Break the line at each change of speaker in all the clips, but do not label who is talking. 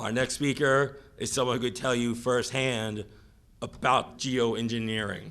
Our next speaker is someone who could tell you firsthand about geoengineering.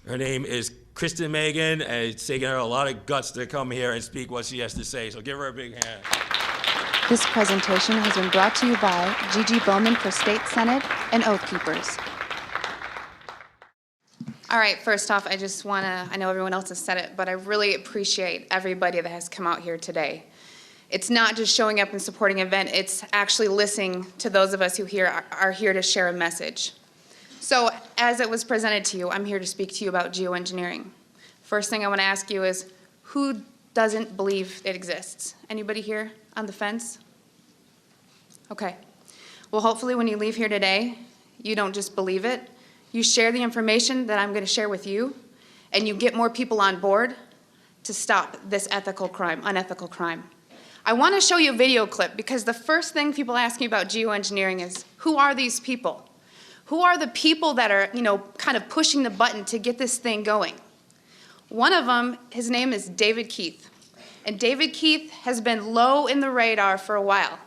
Her name is Kristen Meghan, and it's taken her a lot of guts to come here and speak what she has to say, so give her a big hand.
This presentation has been brought to you by Gigi Bowman for State Senate and Oath Keepers.
All right, first off, I just want to, I know everyone else has said it, but I really appreciate everybody that has come out here today. It's not just showing up and supporting an event, it's actually listening to those of us who are here to share a message. So, as it was presented to you, I'm here to speak to you about geoengineering. First thing I want to ask you is, who doesn't believe it exists? Anybody here on the fence? Okay. Well, hopefully when you leave here today, you don't just believe it, you share the information that I'm going to share with you, and you get more people on board to stop this unethical crime. I want to show you a video clip because the first thing people ask me about geoengineering is, who are these people? Who are the people that are, kind of pushing the button to get this thing going? One of them, his name is David Keith. And David Keith has been low in the radar for a while,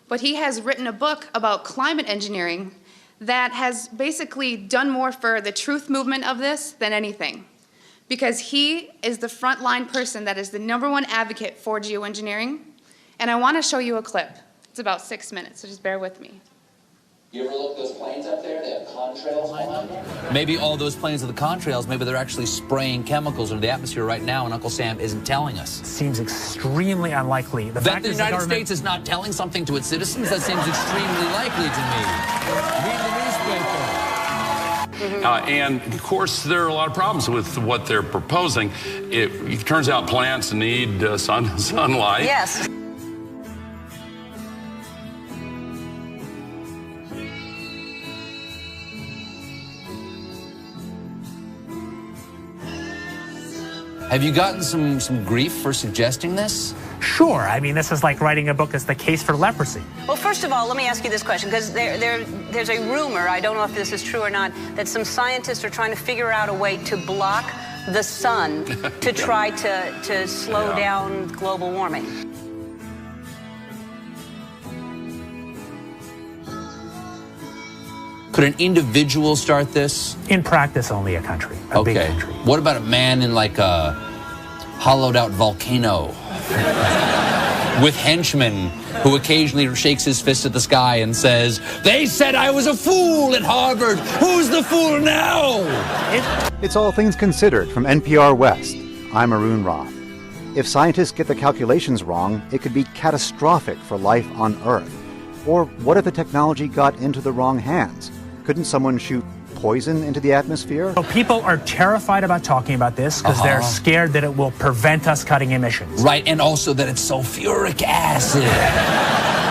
but he has written a book about climate engineering that has basically done more for the truth movement of this than anything. Because he is the frontline person that is the #1 advocate for geoengineering. And I want to show you a clip. It's about 6 minutes, so just bear with me.
You ever look at those planes up there? They have contrails on them.
Maybe all those planes are the contrails. Maybe they're actually spraying chemicals into the atmosphere right now, and Uncle Sam isn't telling us.
Seems extremely unlikely.
That the United States is not telling something to its citizens? That seems extremely likely to me. Read the newspaper.
And, of course, there are a lot of problems with what they're proposing. It turns out plants need sunlight.
Yes.
Have you gotten some grief for suggesting this?
Sure. I mean, this is like writing a book that's the case for leprosy.
Well, first of all, let me ask you this question, because there's a rumor, I don't know if this is true or not, that some scientists are trying to figure out a way to block the sun to try to slow down global warming.
Could an individual start this?
In practice, only a country, a big country.
What about a man in like a hollowed out volcano with henchmen who occasionally shakes his fist at the sky and says, "They said I was a fool at Harvard. Who's the fool now?"
It's All Things Considered from NPR West. I'm Arun Roth. If scientists get the calculations wrong, it could be catastrophic for life on Earth. Or what if the technology got into the wrong hands? Couldn't someone shoot poison into the atmosphere?
So people are terrified about talking about this because they're scared that it will prevent us cutting emissions.
Right, and also that it's sulfuric acid.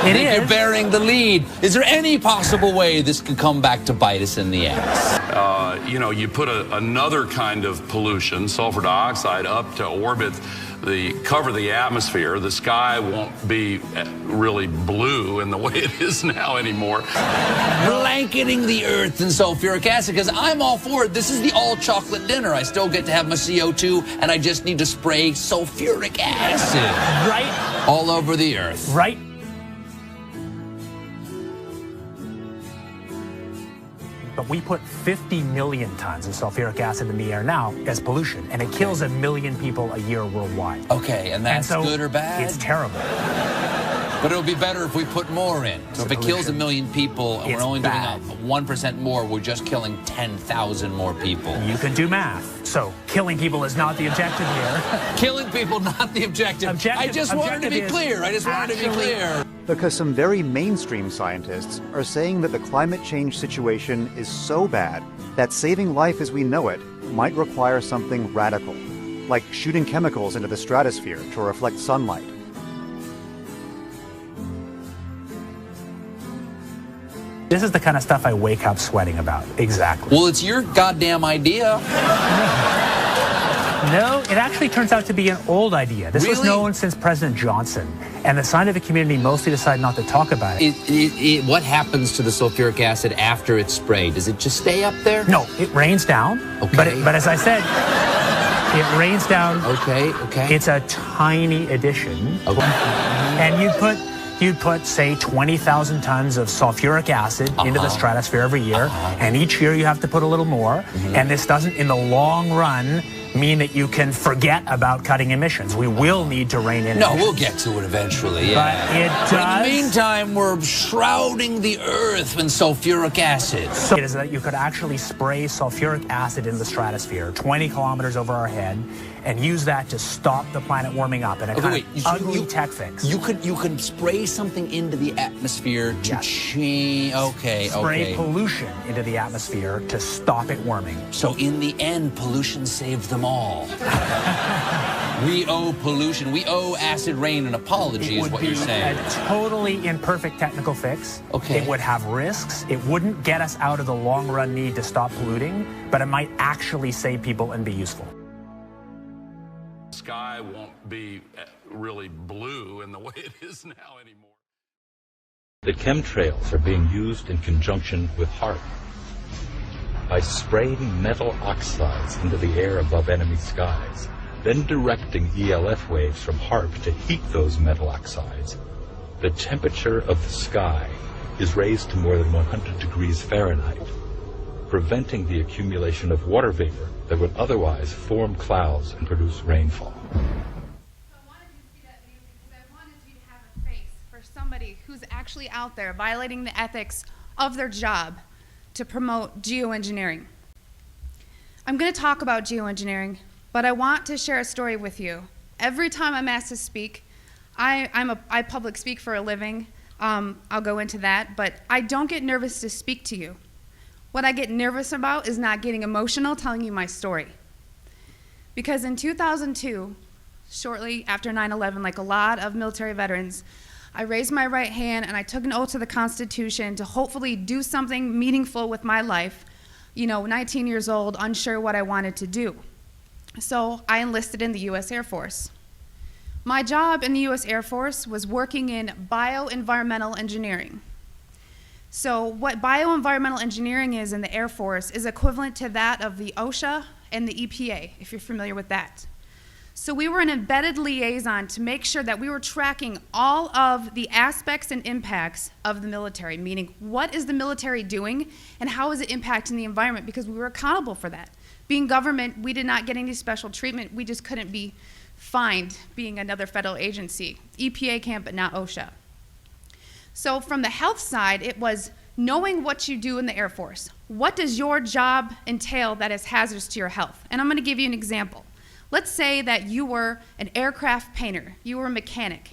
You're bearing the lead. Is there any possible way this could come back to bite us in the ass?
You put another kind of pollution, sulfur dioxide, up to orbit, cover the atmosphere. The sky won't be really blue in the way it is now anymore.
Blanketing the earth in sulfuric acid, because I'm all for it. This is the all-chocolate dinner. I still get to have my CO2, and I just need to spray sulfuric acid.
Right.
All over the earth.
Right. But we put 50 million tons of sulfuric acid in the air now as pollution, and it kills 1 million people a year worldwide.
Okay, and that's good or bad?
It's terrible.
But it'll be better if we put more in. So if it kills 1 million people and we're only doing 1% more, we're just killing 10,000 more people.
You can do math. So killing people is not the objective here.
Killing people, not the objective. I just wanted to be clear.
Because some very mainstream scientists are saying that the climate change situation is so bad that saving life as we know it might require something radical, like shooting chemicals into the stratosphere to reflect sunlight.
This is the kind of stuff I wake up sweating about. Exactly.
Well, it's your goddamn idea.
No, it actually turns out to be an old idea. This was known since President Johnson, and the scientific community mostly decided not to talk about it.
What happens to the sulfuric acid after it's sprayed? Does it just stay up there?
No, it rains down.
Okay.
But as I said, it rains down.
Okay.
It's a tiny addition.
Okay.
And you'd put, say, 20,000 tons of sulfuric acid into the stratosphere every year, and each year you have to put a little more, and this doesn't, in the long run, mean that you can forget about cutting emissions. We will need to rein in emissions.
We'll get to it eventually, yeah.
But it does.
But in the meantime, we're shrouding the earth in sulfuric acid.
So it is that you could actually spray sulfuric acid in the stratosphere 20 kilometers over our head and use that to stop the planet warming up in a kind of ugly tech fix.
You could spray something into the atmosphere to change.
Spray pollution into the atmosphere to stop it warming.
So in the end, pollution saved them all. We owe pollution. We owe acid rain an apology, is what you're saying.
It would be a totally imperfect technical fix.
Okay.
It would have risks. It wouldn't get us out of the long-run need to stop polluting, but it might actually save people and be useful.
The sky won't be really blue in the way it is now anymore.
The chemtrails are being used in conjunction with HAARP. By spraying metal oxides into the air above enemy skies, then directing ELF waves from HAARP to heat those metal oxides, the temperature of the sky is raised to more than 100 degrees Fahrenheit, preventing the accumulation of water vapor that would otherwise form clouds and produce rainfall.
So I wanted you to see that video because I wanted you to have a face for somebody who's actually out there violating the ethics of their job to promote geoengineering. I'm going to talk about geoengineering, but I want to share a story with you. Every time I'm asked to speak, I public speak for a living. I'll go into that, but I don't get nervous to speak to you. What I get nervous about is not getting emotional telling you my story. Because in 2002, shortly after 9/11, like a lot of military veterans, I raised my right hand and I took an oath to the Constitution to hopefully do something meaningful with my life. 19 years old, unsure what I wanted to do. So I enlisted in the U.S. Air Force. My job in the U.S. Air Force was working in bioenvironmental engineering. So what bioenvironmental engineering is in the Air Force is equivalent to that of the OSHA and the EPA, if you're familiar with that. So we were an embedded liaison to make sure that we were tracking all of the aspects and impacts of the military, meaning what is the military doing and how is it impacting the environment, because we were accountable for that. Being government, we did not get any special treatment. We just couldn't be fined being another federal agency. EPA can, but not OSHA. So from the health side, it was knowing what you do in the Air Force. What does your job entail that is hazardous to your health? And I'm going to give you an example. Let's say that you were an aircraft painter, you were a mechanic.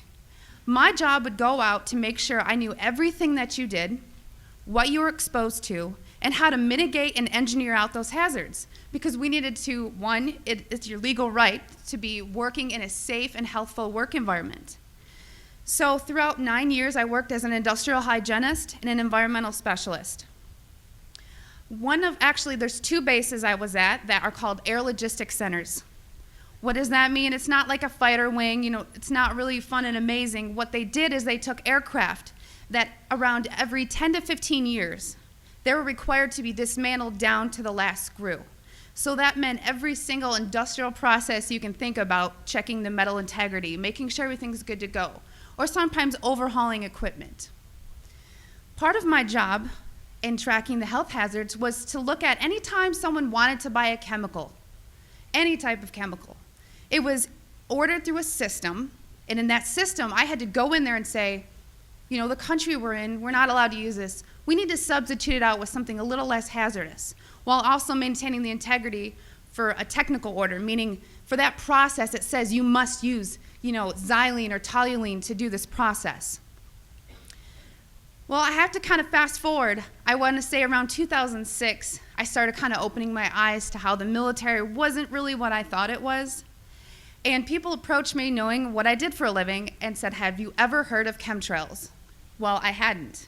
My job would go out to make sure I knew everything that you did, what you were exposed to, and how to mitigate and engineer out those hazards. Because we needed to, one, it's your legal right to be working in a safe and healthful work environment. So throughout 9 years, I worked as an industrial hygienist and an environmental specialist. There's two bases I was at that are called air logistics centers. What does that mean? It's not like a fighter wing, it's not really fun and amazing. What they did is they took aircraft that around every 10 to 15 years, they were required to be dismantled down to the last screw. So that meant every single industrial process you can think about, checking the metal integrity, making sure everything's good to go, or sometimes overhauling equipment. Part of my job in tracking the health hazards was to look at any time someone wanted to buy a chemical, any type of chemical. It was ordered through a system, and in that system, I had to go in there and say, the country we're in, we're not allowed to use this. We need to substitute it out with something a little less hazardous, while also maintaining the integrity for a technical order, meaning for that process, it says you must use, xylene or toluene to do this process. Well, I have to kind of fast forward. I want to say around 2006, I started kind of opening my eyes to how the military wasn't really what I thought it was. And people approached me knowing what I did for a living and said, have you ever heard of chemtrails? Well, I hadn't.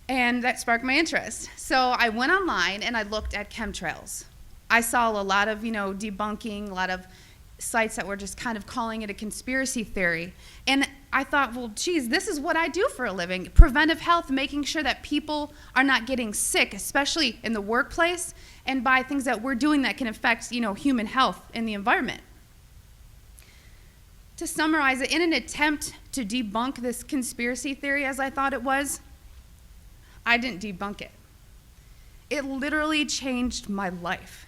And that sparked my interest. So I went online and I looked at chemtrails. I saw a lot of, debunking, a lot of sites that were just kind of calling it a conspiracy theory. And I thought, well, geez, this is what I do for a living. Preventive health, making sure that people are not getting sick, especially in the workplace, and by things that we're doing that can affect, human health in the environment. To summarize it, in an attempt to debunk this conspiracy theory as I thought it was, I didn't debunk it. It literally changed my life.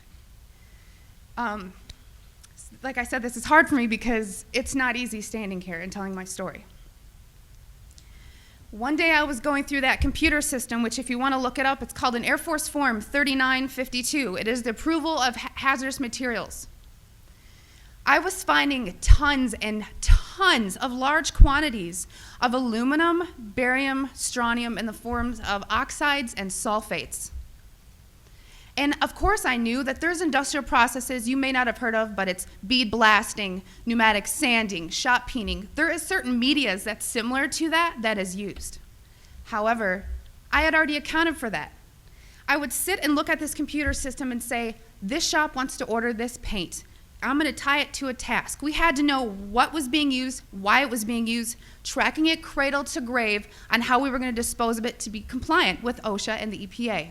Like I said, this is hard for me because it's not easy standing here and telling my story. One day I was going through that computer system, which if you want to look it up, it's called an Air Force Form 3952. It is the approval of hazardous materials. I was finding tons and tons of large quantities of aluminum, barium, strontium in the forms of oxides and sulfates. And of course I knew that there's industrial processes you may not have heard of, but it's bead blasting, pneumatic sanding, shot peening. There is certain medias that's similar to that is used. However, I had already accounted for that. I would sit and look at this computer system and say, this shop wants to order this paint. I'm going to tie it to a task. We had to know what was being used, why it was being used, tracking it cradle to grave on how we were going to dispose of it to be compliant with OSHA and the EPA.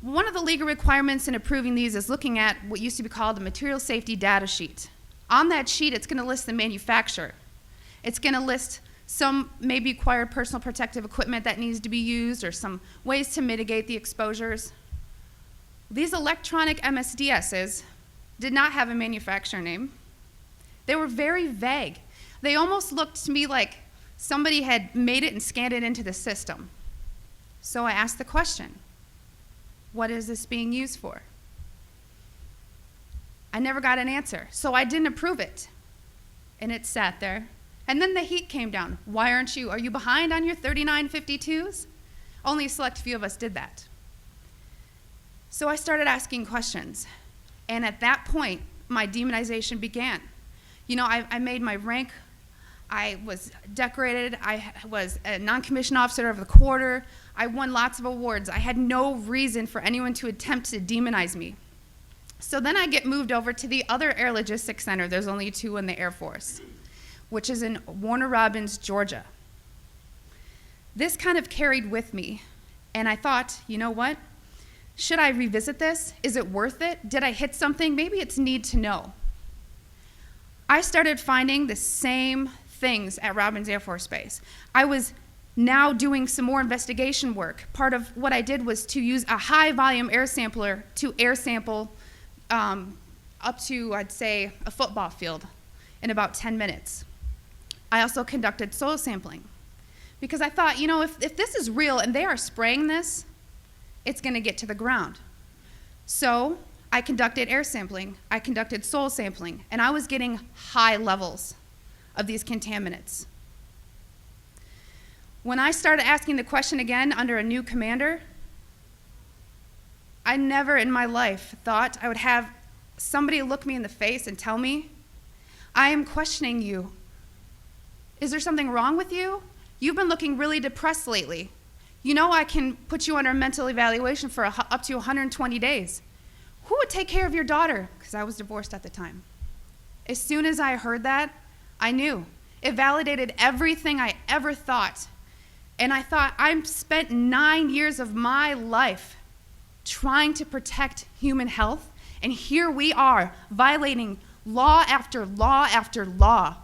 One of the legal requirements in approving these is looking at what used to be called a material safety data sheet. On that sheet, it's going to list the manufacturer. It's going to list some maybe acquired personal protective equipment that needs to be used or some ways to mitigate the exposures. These electronic MSDSs did not have a manufacturer name. They were very vague. They almost looked to me like somebody had made it and scanned it into the system. So I asked the question, what is this being used for? I never got an answer, so I didn't approve it. And it sat there. And then the heat came down. Why aren't you? Are you behind on your 3952s? Only a select few of us did that. So I started asking questions. And at that point, my demonization began. You know, I made my rank. I was decorated. I was a non-commissioned officer of the quarter. I won lots of awards. I had no reason for anyone to attempt to demonize me. So then I get moved over to the other Air Logistics Center. There's only 2 in the Air Force, which is in Warner Robins, Georgia. This kind of carried with me. And I thought, you know what? Should I revisit this? Is it worth it? Did I hit something? Maybe it's need to know. I started finding the same things at Robins Air Force Base. I was now doing some more investigation work. Part of what I did was to use a high volume air sampler to air sample up to, I'd say, a football field in about 10 minutes. I also conducted soil sampling because I thought, you know, if this is real and they are spraying this, it's going to get to the ground. So I conducted air sampling, I conducted soil sampling, and I was getting high levels of these contaminants. When I started asking the question again under a new commander, I never in my life thought I would have somebody look me in the face and tell me, I am questioning you. Is there something wrong with you? You've been looking really depressed lately. You know I can put you under a mental evaluation for up to 120 days. Who would take care of your daughter? Because I was divorced at the time. As soon as I heard that, I knew. It validated everything I ever thought. And I thought, I've spent 9 years of my life trying to protect human health, and here we are violating law after law after law.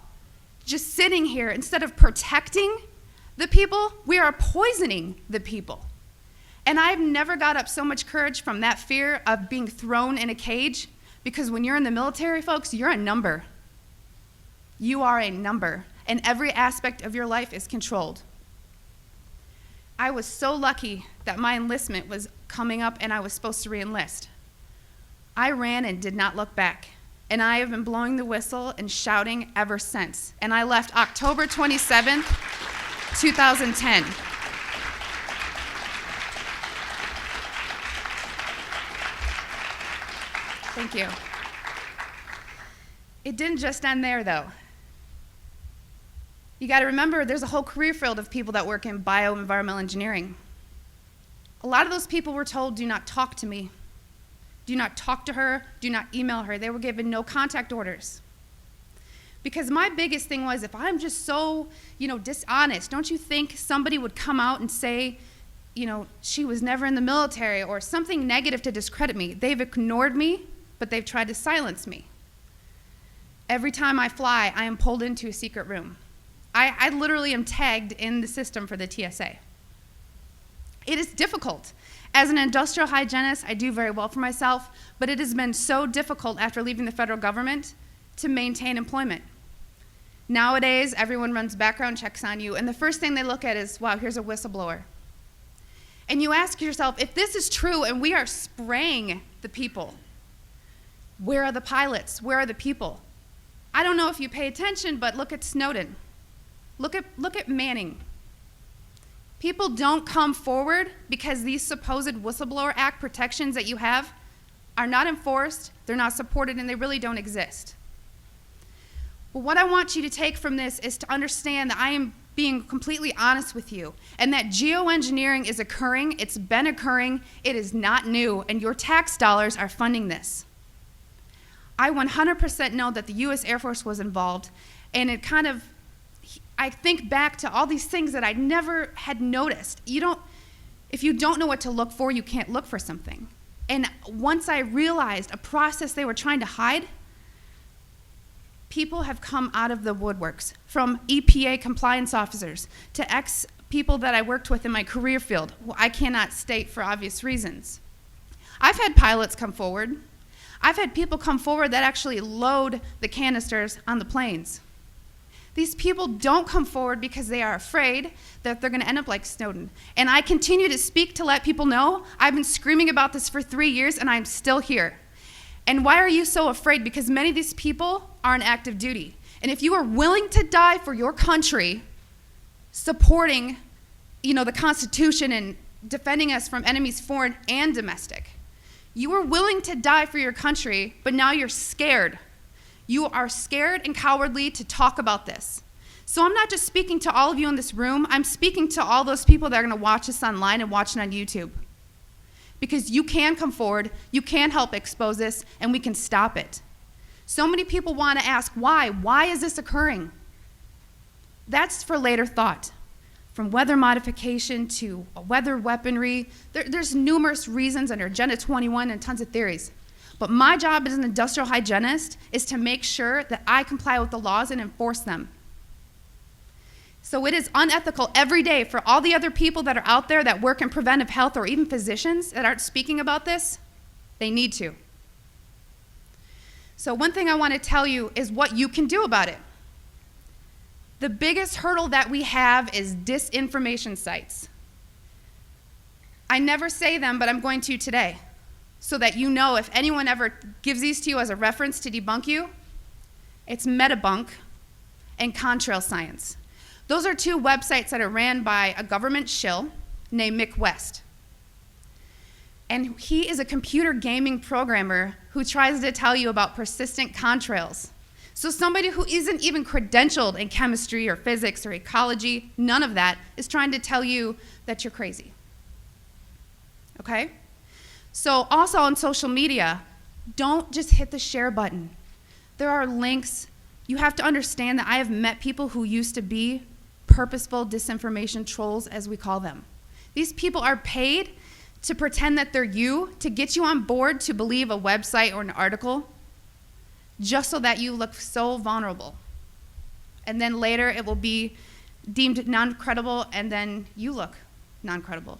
Just sitting here, instead of protecting the people, we are poisoning the people. And I've never got up so much courage from that fear of being thrown in a cage, because when you're in the military, folks, you're a number. You are a number, and every aspect of your life is controlled. I was so lucky that my enlistment was coming up and I was supposed to re-enlist. I ran and did not look back, and I have been blowing the whistle and shouting ever since. And I left October 27th, 2010. Thank you. It didn't just end there, though. You got to remember, there's a whole career field of people that work in bioenvironmental engineering. A lot of those people were told, do not talk to me. Do not talk to her. Do not email her. They were given no contact orders. Because my biggest thing was, if I'm just so, dishonest, don't you think somebody would come out and say, she was never in the military or something negative to discredit me? They've ignored me, but they've tried to silence me. Every time I fly, I am pulled into a secret room. I literally am tagged in the system for the TSA. It is difficult. As an industrial hygienist, I do very well for myself, but it has been so difficult after leaving the federal government to maintain employment. Nowadays, everyone runs background checks on you, and the first thing they look at is, wow, here's a whistleblower. And you ask yourself, if this is true and we are spraying the people, where are the pilots? Where are the people? I don't know if you pay attention, but look at Snowden. Look at Manning. People don't come forward because these supposed Whistleblower Act protections that you have are not enforced, they're not supported, and they really don't exist. But what I want you to take from this is to understand that I am being completely honest with you, and that geoengineering is occurring, it's been occurring, it is not new, and your tax dollars are funding this. I 100% know that the US Air Force was involved, and it kind of, I think back to all these things that I never had noticed. If you don't know what to look for, you can't look for something. And once I realized a process they were trying to hide, people have come out of the woodworks, from EPA compliance officers to ex-people that I worked with in my career field, who I cannot state for obvious reasons. I've had pilots come forward. I've had people come forward that actually load the canisters on the planes. These people don't come forward because they are afraid that they're gonna end up like Snowden. And I continue to speak to let people know I've been screaming about this for 3 years and I'm still here. And why are you so afraid? Because many of these people are on active duty. And if you are willing to die for your country, supporting, the Constitution and defending us from enemies foreign and domestic, you are willing to die for your country, but now you're scared. You are scared and cowardly to talk about this. So I'm not just speaking to all of you in this room, I'm speaking to all those people that are gonna watch this online and watch it on YouTube. Because you can come forward, you can help expose this, and we can stop it. So many people wanna ask, why? Why is this occurring? That's for later thought. From weather modification to weather weaponry, there's numerous reasons under Agenda 21 and tons of theories. But my job as an industrial hygienist is to make sure that I comply with the laws and enforce them. So it is unethical every day for all the other people that are out there that work in preventive health, or even physicians that aren't speaking about this. They need to. So one thing I want to tell you is what you can do about it. The biggest hurdle that we have is disinformation sites. I never say them, but I'm going to today, so that you know if anyone ever gives these to you as a reference to debunk you, it's Metabunk and Contrail Science. Those are two websites that are ran by a government shill named Mick West. And he is a computer gaming programmer who tries to tell you about persistent contrails. So somebody who isn't even credentialed in chemistry or physics or ecology, none of that, is trying to tell you that you're crazy. Okay? So also on social media, don't just hit the share button. There are links. You have to understand that I have met people who used to be purposeful disinformation trolls, as we call them. These people are paid to pretend that they're you, to get you on board to believe a website or an article, just so that you look so vulnerable. And then later it will be deemed non-credible, and then you look non-credible.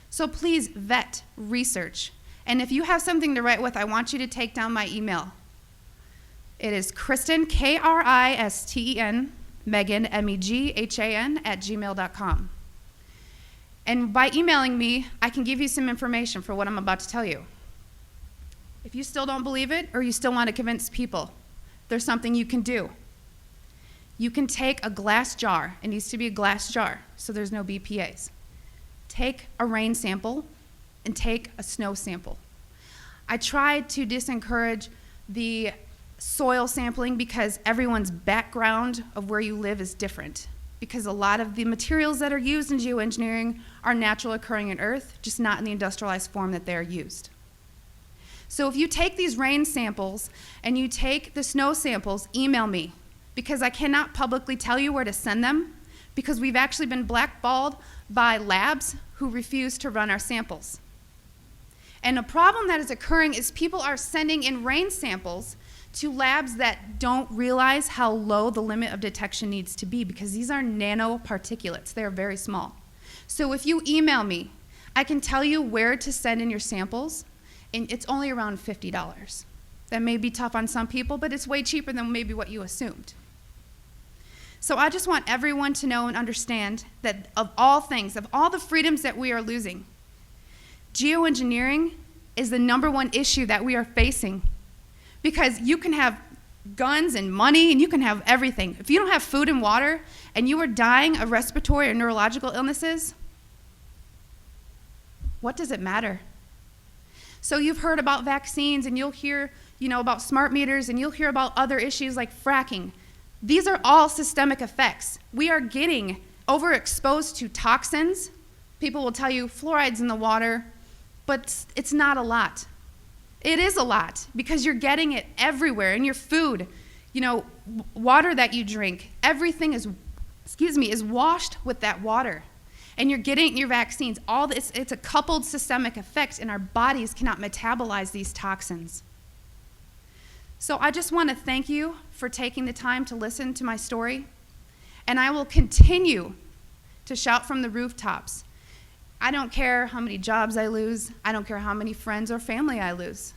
So please vet, research. And if you have something to write with, I want you to take down my email. It is Kristen, Kristen, Meghan, Meghan, @gmail.com. And by emailing me, I can give you some information for what I'm about to tell you. If you still don't believe it, or you still want to convince people, there's something you can do. You can take a glass jar. It needs to be a glass jar, so there's no BPAs. Take a rain sample and take a snow sample. I tried to discourage the soil sampling because everyone's background of where you live is different. Because a lot of the materials that are used in geoengineering are natural occurring in Earth, just not in the industrialized form that they're used. So if you take these rain samples and you take the snow samples, email me, because I cannot publicly tell you where to send them, because we've actually been blackballed by labs who refuse to run our samples. And a problem that is occurring is people are sending in rain samples to labs that don't realize how low the limit of detection needs to be, because these are nanoparticulates. They are very small. So if you email me, I can tell you where to send in your samples, and it's only around $50. That may be tough on some people, but it's way cheaper than maybe what you assumed. So I just want everyone to know and understand that of all things, of all the freedoms that we are losing, geoengineering is the #1 issue that we are facing. Because you can have guns and money and you can have everything. If you don't have food and water and you are dying of respiratory or neurological illnesses, what does it matter? So you've heard about vaccines, and you'll hear, about smart meters, and you'll hear about other issues like fracking. These are all systemic effects. We are getting overexposed to toxins. People will tell you fluoride's in the water, but it's not a lot. It is a lot, because you're getting it everywhere in your food. Water that you drink, everything is washed with that water. And you're getting your vaccines. All this, it's a coupled systemic effect, and our bodies cannot metabolize these toxins. So I just want to thank you for taking the time to listen to my story, and I will continue to shout from the rooftops. I don't care how many jobs I lose. I don't care how many friends or family I lose,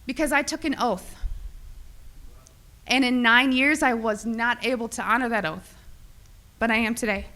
because I took an oath. And in 9 years, I was not able to honor that oath, but I am today.